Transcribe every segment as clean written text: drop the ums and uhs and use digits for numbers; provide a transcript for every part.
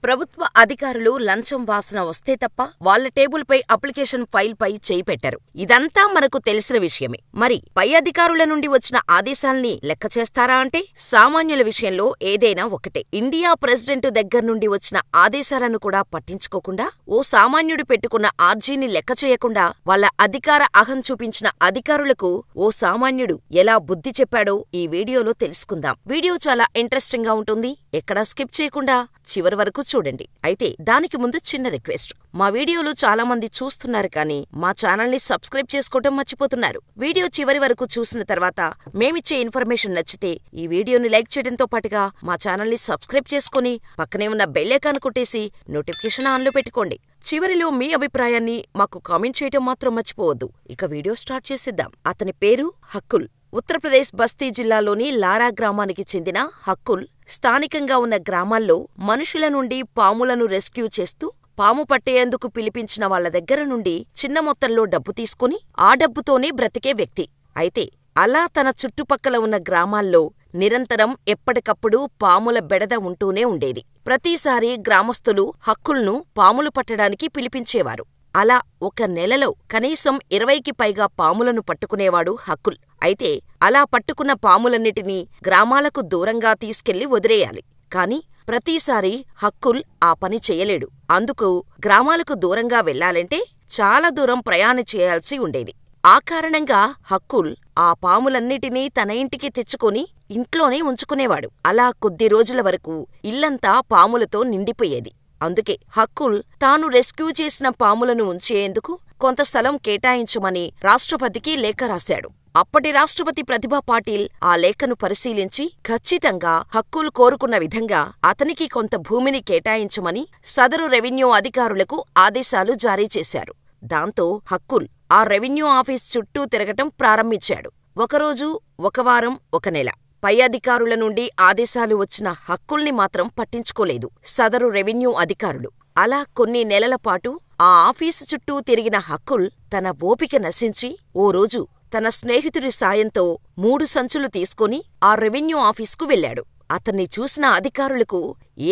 ప్రభుత్వ అధికారులు లంచం వాసన వస్తే తప్ప వాళ్ల టేబుల్పై అప్లికేషన్ ఫైల్పై చేయి పెట్టరు. ఇదంతా మనకు తెలిసిన విషయమే. మరి పై అధికారుల నుండి వచ్చిన ఆదేశాల్ని లెక్క చేస్తారా అంటే సామాన్యుల విషయంలో ఏదైనా ఒకటే. ఇండియా ప్రెసిడెంట్ దగ్గర్నుండి వచ్చిన ఆదేశాలను కూడా పట్టించుకోకుండా ఓ సామాన్యుడు పెట్టుకున్న ఆర్జీని లెక్క చేయకుండా వాళ్ల అధికార అహం చూపించిన అధికారులకు ఓ సామాన్యుడు ఎలా బుద్ధి చెప్పాడో ఈ వీడియోలో తెలుసుకుందాం. వీడియో చాలా ఇంట్రెస్టింగ్ గా ఉంటుంది. ఎక్కడా స్కిప్ చేయకుండా చివరి వరకు చూడండి. అయితే దానికి ముందు చిన్న రిక్వెస్ట్. మా వీడియోలు చాలా మంది చూస్తున్నారు కానీ మా ఛానల్ ని సబ్స్క్రైబ్ చేసుకోవటం మర్చిపోతున్నారు. వీడియో చివరి వరకు చూసిన తర్వాత మేమిచ్చే ఇన్ఫర్మేషన్ నచ్చితే ఈ వీడియోని లైక్ చేయడంతో పాటుగా మా ఛానల్ ని సబ్స్క్రైబ్ చేసుకుని పక్కనే ఉన్న బెల్ ఐకాన్ కొట్టేసి నోటిఫికేషన్ ఆన్లో పెట్టుకోండి. చివరిలో మీ అభిప్రాయాన్ని మాకు కామెంట్ చేయటం మాత్రం మర్చిపోవద్దు. ఇక వీడియో స్టార్ట్ చేసేద్దాం. అతని పేరు హక్కుల్. ఉత్తరప్రదేశ్ బస్తీ జిల్లాలోని లారా గ్రామానికి చెందిన హక్కుల్ స్థానికంగా ఉన్న గ్రామాల్లో మనుషుల నుండి పాములను రెస్క్యూ చేస్తూ పాము పట్టేందుకు పిలిపించిన వాళ్ల దగ్గర నుండి చిన్న మొత్తంలో డబ్బు తీసుకుని ఆ డబ్బుతోనే బ్రతికే వ్యక్తి. అయితే అలా తన చుట్టుపక్కల ఉన్న గ్రామాల్లో నిరంతరం ఎప్పటికప్పుడు పాముల బెడద ఉంటూనే ఉండేది. ప్రతిసారీ గ్రామస్తులు హక్కుల్ను పాములు పట్టడానికి పిలిపించేవారు. అలా ఒక నెలలో కనీసం 20కి పైగా పాములను పట్టుకునేవాడు హక్కుల్. అయితే అలా పట్టుకున్న పాములన్నిటినీ గ్రామాలకు దూరంగా తీసుకెళ్లి వదిలేయాలి. కాని ప్రతిసారీ హక్కుల్ ఆ పని చెయ్యలేడు. అందుకు గ్రామాలకు దూరంగా వెళ్లాలంటే చాలా దూరం ప్రయాణం చేయాల్సి ఉండేది. ఆ కారణంగా హక్కుల్ ఆ పాములన్నిటినీ తన ఇంటికి తెచ్చుకొని ఇంట్లోనే ఉంచుకునేవాడు. అలా కొద్ది రోజుల వరకు ఇల్లంతా పాములతో నిండిపోయేది. అందుకే హక్కుల్ తాను రెస్క్యూ చేసిన పాములను ఉంచేందుకు కొంత స్థలం కేటాయించమని రాష్ట్రపతికి లేఖ రాశాడు. అప్పటి రాష్ట్రపతి ప్రతిభా పాటిల్ ఆ లేఖను పరిశీలించి ఖచ్చితంగా హక్కుల్ కోరుకున్న విధంగా అతనికి కొంత భూమిని కేటాయించమని సదరు రెవెన్యూ అధికారులకు ఆదేశాలు జారీ చేశారు. దాంతో హక్కుల్ ఆ రెవెన్యూ ఆఫీస్ చుట్టూ తిరగటం ప్రారంభించాడు. ఒకరోజు, ఒక వారం, ఒక నెల పై అధికారుల నుండి ఆదేశాలు వచ్చిన హక్కుల్ని మాత్రం పట్టించుకోలేదు సదరు రెవెన్యూ అధికారులు. అలా కొన్ని నెలల పాటు ఆ ఆఫీసు చుట్టూ తిరిగిన హక్కుల్ తన ఓపిక నశించి ఓ రోజు తన స్నేహితుడి సాయంతో 3 సంచులు తీసుకుని ఆ రెవెన్యూ ఆఫీసుకు వెళ్లాడు. అతన్ని చూసిన అధికారులకు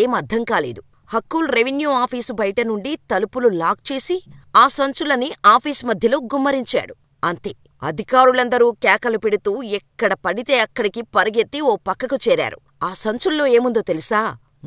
ఏం అర్థం కాలేదు. హక్కుల్ రెవెన్యూ ఆఫీసు బయట నుండి తలుపులు లాక్ చేసి ఆ సంచులని ఆఫీస్ మధ్యలో గుమ్మరించాడు. అంతే. అధికారులందరూ కేకలు పెడుతూ ఎక్కడ పడితే అక్కడికి పరిగెత్తి ఓ పక్కకు చేరారు. ఆ సంచుల్లో ఏముందో తెలుసా?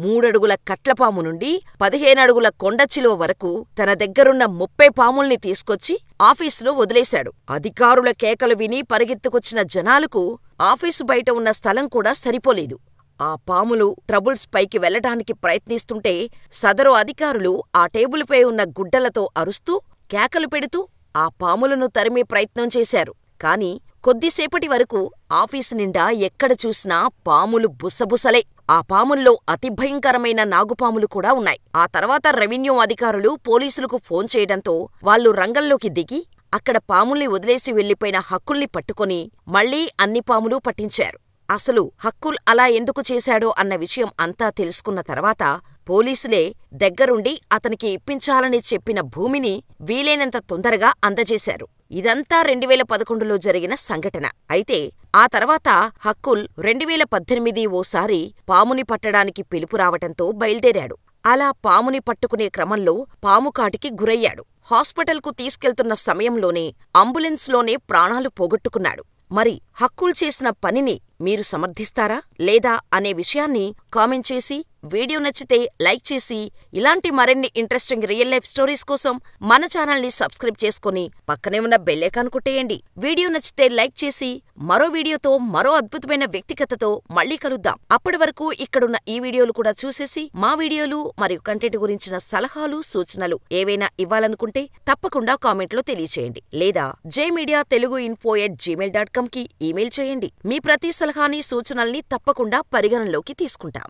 3 అడుగుల కట్లపాము నుండి 15 అడుగుల కొండచిలువ వరకు తన దగ్గరున్న 30 పాముల్ని తీసుకొచ్చి ఆఫీసులో వదిలేశాడు. అధికారుల కేకలు విని పరిగెత్తుకొచ్చిన జనాలకు ఆఫీసు బయట ఉన్న స్థలం కూడా సరిపోలేదు. ఆ పాములు ట్రబుల్స్ పైకి వెళ్లటానికి ప్రయత్నిస్తుంటే సదరు అధికారులు ఆ టేబుల్పై ఉన్న గుడ్డలతో అరుస్తూ కేకలు పెడుతూ ఆ పాములను తరిమే ప్రయత్నం చేశారు. కాని కొద్దిసేపటి వరకు ఆఫీసు నిండా ఎక్కడ చూసినా పాములు బుసబుసలే. ఆ పాముల్లో అతి భయంకరమైన నాగుపాములు కూడా ఉన్నాయి. ఆ తర్వాత రెవెన్యూ అధికారులు పోలీసులకు ఫోన్ చేయడంతో వాళ్లు రంగంలోకి దిగి అక్కడ పాముల్ని వదిలేసి వెళ్లిపోయిన హక్కుల్ని పట్టుకొని మళ్లీ అన్ని పాములు పట్టించారు. అసలు హక్కుల్ అలా ఎందుకు చేశాడో అన్న విషయం అంతా తెలుసుకున్న తర్వాత పోలీసులే దగ్గరుండి అతనికి ఇప్పించాలని చెప్పిన భూమిని వీలైనంత తొందరగా అందజేశారు. ఇదంతా 2011లో జరిగిన సంఘటన. అయితే ఆ తర్వాత హక్కుల్ 2018 ఓసారి పాముని పట్టడానికి పిలుపు రావటంతో బయల్దేరాడు. అలా పాముని పట్టుకునే క్రమంలో పాముకాటికి గురయ్యాడు. హాస్పిటల్కు తీసుకెళ్తున్న సమయంలోనే అంబులెన్స్లోనే ప్రాణాలు పోగొట్టుకున్నాడు. మరి హక్కుల్ చేసిన పనిని మీరు సమర్థిస్తారా లేదా అనే విషయాన్ని కామెంట్ చేసి, వీడియో నచ్చితే లైక్ చేసి, ఇలాంటి మరిన్ని ఇంట్రెస్టింగ్ రియల్ లైఫ్ స్టోరీస్ కోసం మన ఛానల్ని సబ్స్క్రైబ్ చేసుకుని పక్కనే ఉన్న బెల్ ఐకాన్ కొట్టేయండి. వీడియో నచ్చితే లైక్ చేసి మరో వీడియోతో మరో అద్భుతమైన వ్యక్తిగతతో మళ్ళీ కలుద్దాం. అప్పటి వరకు ఇక్కడున్న ఈ వీడియోలు కూడా చూసేసి మా వీడియోలు మరియు కంటెంట్ గురించిన సలహాలు, సూచనలు ఏవైనా ఇవ్వాలనుకుంటే తప్పకుండా కామెంట్లో తెలియచేయండి. లేదా jmediateluguinfo@gmail.com కి ఈమెయిల్ చేయండి. మీ ప్రతి సలహాని, సూచనల్ని తప్పకుండా పరిగణనలోకి తీసుకుంటాం.